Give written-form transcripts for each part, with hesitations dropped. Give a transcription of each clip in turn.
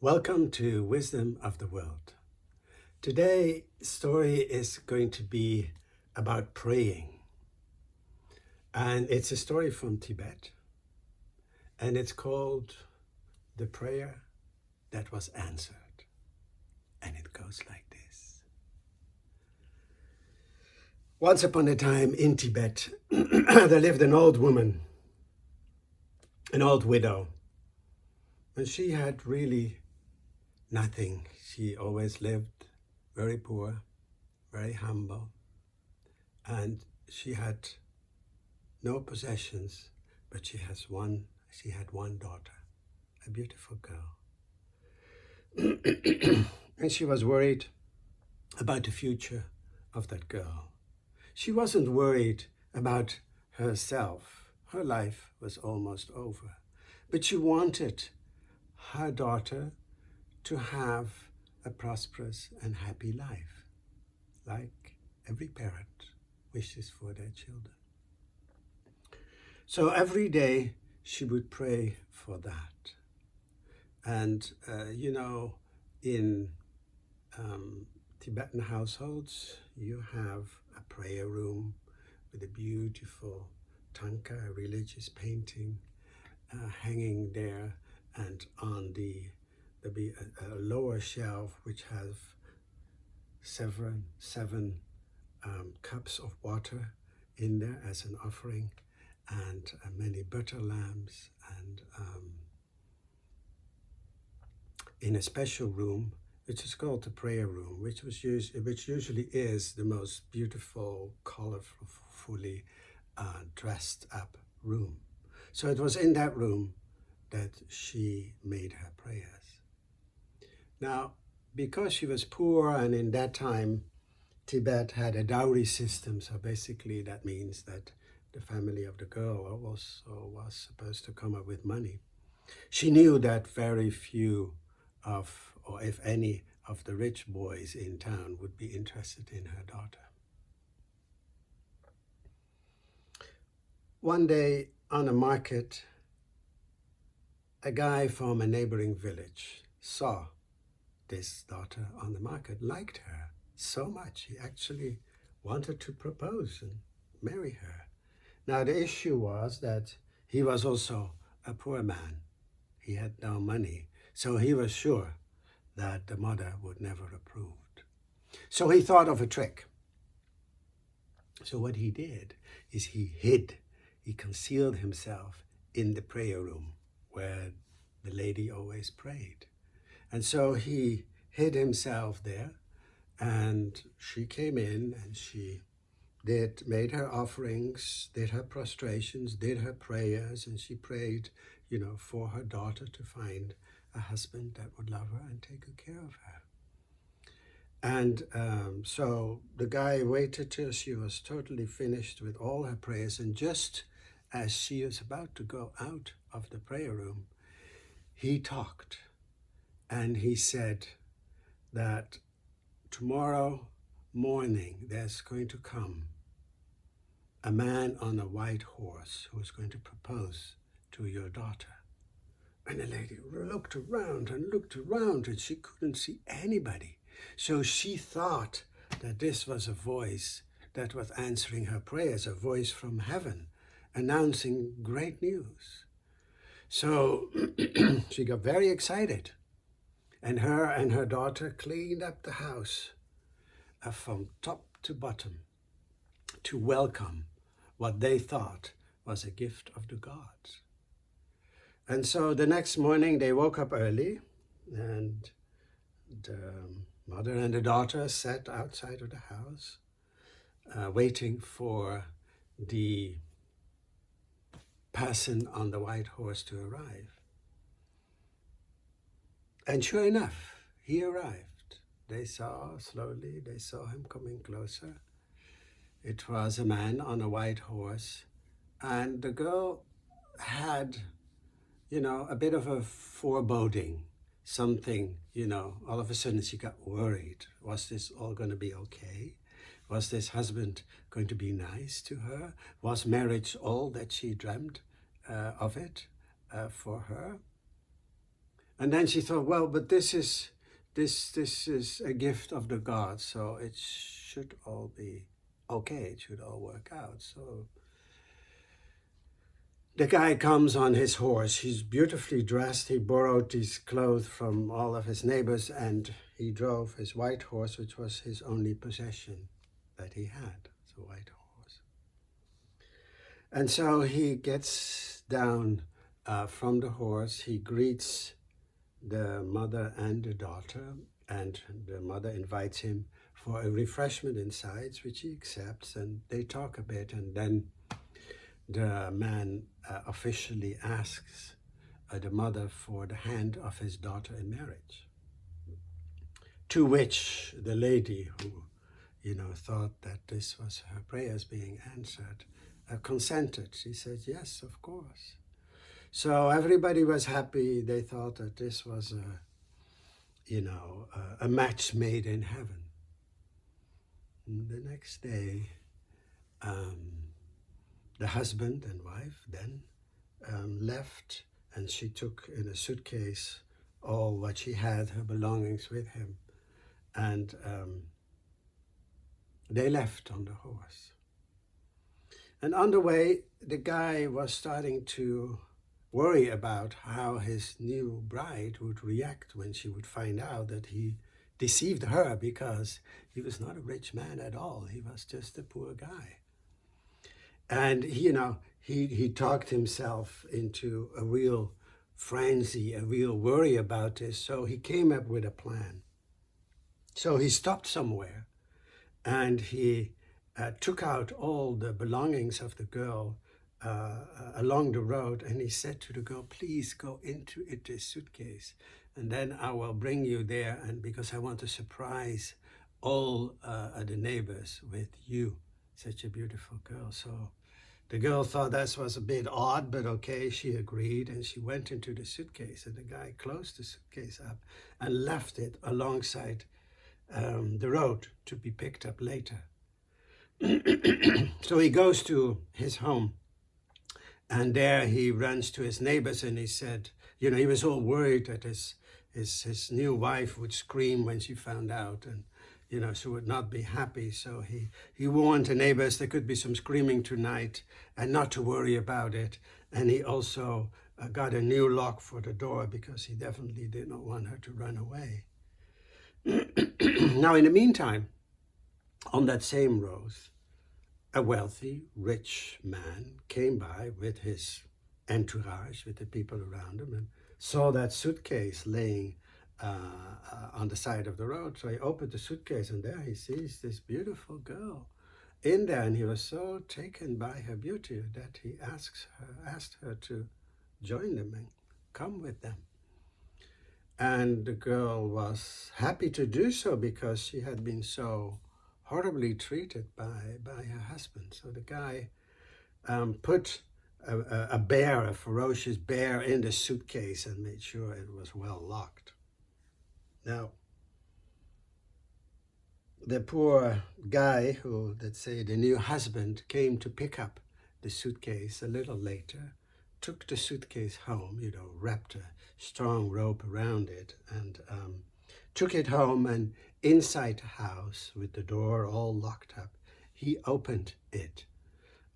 Welcome to Wisdom of the World. Today's story is going to be about praying. And it's a story from Tibet. And it's called The Prayer That Was Answered. And it goes like this. Once upon a time in Tibet, there lived an old woman, an old widow. And she had really nothing. She always lived very poor, very humble, and she had no possessions, but she had one daughter, a beautiful girl. And she was worried about the future of that girl. She wasn't worried about herself. Her life was almost over. But she wanted her daughter to have a prosperous and happy life, like every parent wishes for their children. So every day she would pray for that. And, in Tibetan households, you have a prayer room with a beautiful tanka, a religious painting, hanging there, and on there'll be a lower shelf which has seven cups of water in there as an offering, and many butter lamps, and in a special room which is called the prayer room, which usually is the most beautiful, colorfully dressed up room. So it was in that room that she made her prayers. Now, because she was poor, and in that time Tibet had a dowry system, so basically that means that the family of the girl also was supposed to come up with money. She knew that very few or if any of the rich boys in town would be interested in her daughter. One day on a market, a guy from a neighboring village saw this daughter on the market, liked her so much, he actually wanted to propose and marry her. Now the issue was that he was also a poor man. He had no money, so he was sure that the mother would never approve. So he thought of a trick. So what he did is he concealed himself in the prayer room where the lady always prayed. And so he hid himself there, and she came in, and she made her offerings, did her prostrations, did her prayers, and she prayed, for her daughter to find a husband that would love her and take good care of her. And so the guy waited till she was totally finished with all her prayers, and just as she was about to go out of the prayer room, he talked, and he said that tomorrow morning there's going to come a man on a white horse who is going to propose to your daughter. And the lady looked around, and she couldn't see anybody. So she thought that this was a voice that was answering her prayers, a voice from heaven, announcing great news. So she got very excited, and her daughter cleaned up the house from top to bottom to welcome what they thought was a gift of the gods. And so the next morning they woke up early, and the mother and the daughter sat outside of the house waiting for the person on the white horse to arrive. And sure enough, he arrived. They saw him coming closer. It was a man on a white horse, and the girl had a bit of a foreboding, something, all of a sudden she got worried. Was this all going to be okay? Was this husband going to be nice to her? Was marriage all that she dreamt of it for her? And then she thought, well, but this is a gift of the gods, so it should all be okay. It should all work out. So the guy comes on his horse. He's beautifully dressed. He borrowed these clothes from all of his neighbors, and he drove his white horse, which was his only possession that he had. It's a white horse. And so he gets down from the horse. He greets the mother and the daughter, and the mother invites him for a refreshment inside, which he accepts, and they talk a bit, and then the man officially asks the mother for the hand of his daughter in marriage. To which the lady, who, thought that this was her prayers being answered, consented. She said, yes, of course. So everybody was happy. They thought that this was a match made in heaven. And the next day, the husband and wife then left, and she took in a suitcase all what she had, her belongings, with him. And they left on the horse. And on the way, the guy was starting to worry about how his new bride would react when she would find out that he deceived her, because he was not a rich man at all. He was just a poor guy. And, he talked himself into a real frenzy, a real worry about this. So he came up with a plan. So he stopped somewhere, and he took out all the belongings of the girl along the road, and he said to the girl, please go into this suitcase, and then I will bring you there, and because I want to surprise all the neighbors with you, such a beautiful girl. So the girl thought that was a bit odd, but okay, she agreed, and she went into the suitcase, and the guy closed the suitcase up and left it alongside the road to be picked up later. So he goes to his home, and there he runs to his neighbors, and he said, he was all worried that his new wife would scream when she found out, and she would not be happy. So he warned the neighbors there could be some screaming tonight and not to worry about it. And he also got a new lock for the door, because he definitely did not want her to run away. Now, in the meantime, on that same road, a wealthy, rich man came by with his entourage, with the people around him, and saw that suitcase laying on the side of the road. So he opened the suitcase, and there he sees this beautiful girl in there, and he was so taken by her beauty that he asked her to join them and come with them. And the girl was happy to do so, because she had been so horribly treated by her husband. So the guy put a ferocious bear in the suitcase and made sure it was well locked. Now, the poor guy who, let's say, the new husband, came to pick up the suitcase a little later, took the suitcase home, wrapped a strong rope around it, and took it home, and inside the house, with the door all locked up, he opened it.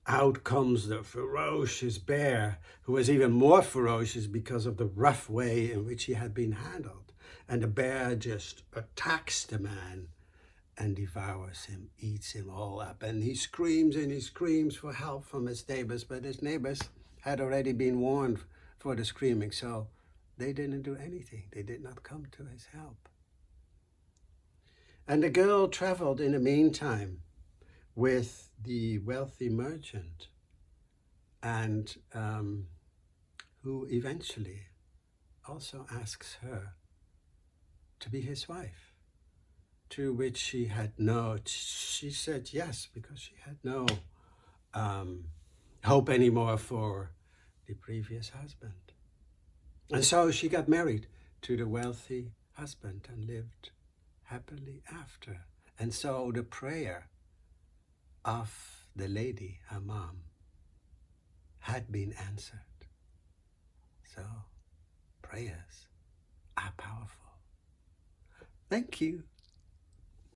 Out comes the ferocious bear, who was even more ferocious because of the rough way in which he had been handled. And the bear just attacks the man and devours him, eats him all up. And he screams and he screams for help from his neighbors, but his neighbors had already been warned for the screaming, so they didn't do anything. They did not come to his help. And the girl traveled in the meantime with the wealthy merchant, and who eventually also asks her to be his wife, to which she said yes, because she had no hope anymore for the previous husband. And so she got married to the wealthy husband and lived happily after. And so the prayer of the lady, her mom, had been answered. So, prayers are powerful. Thank you.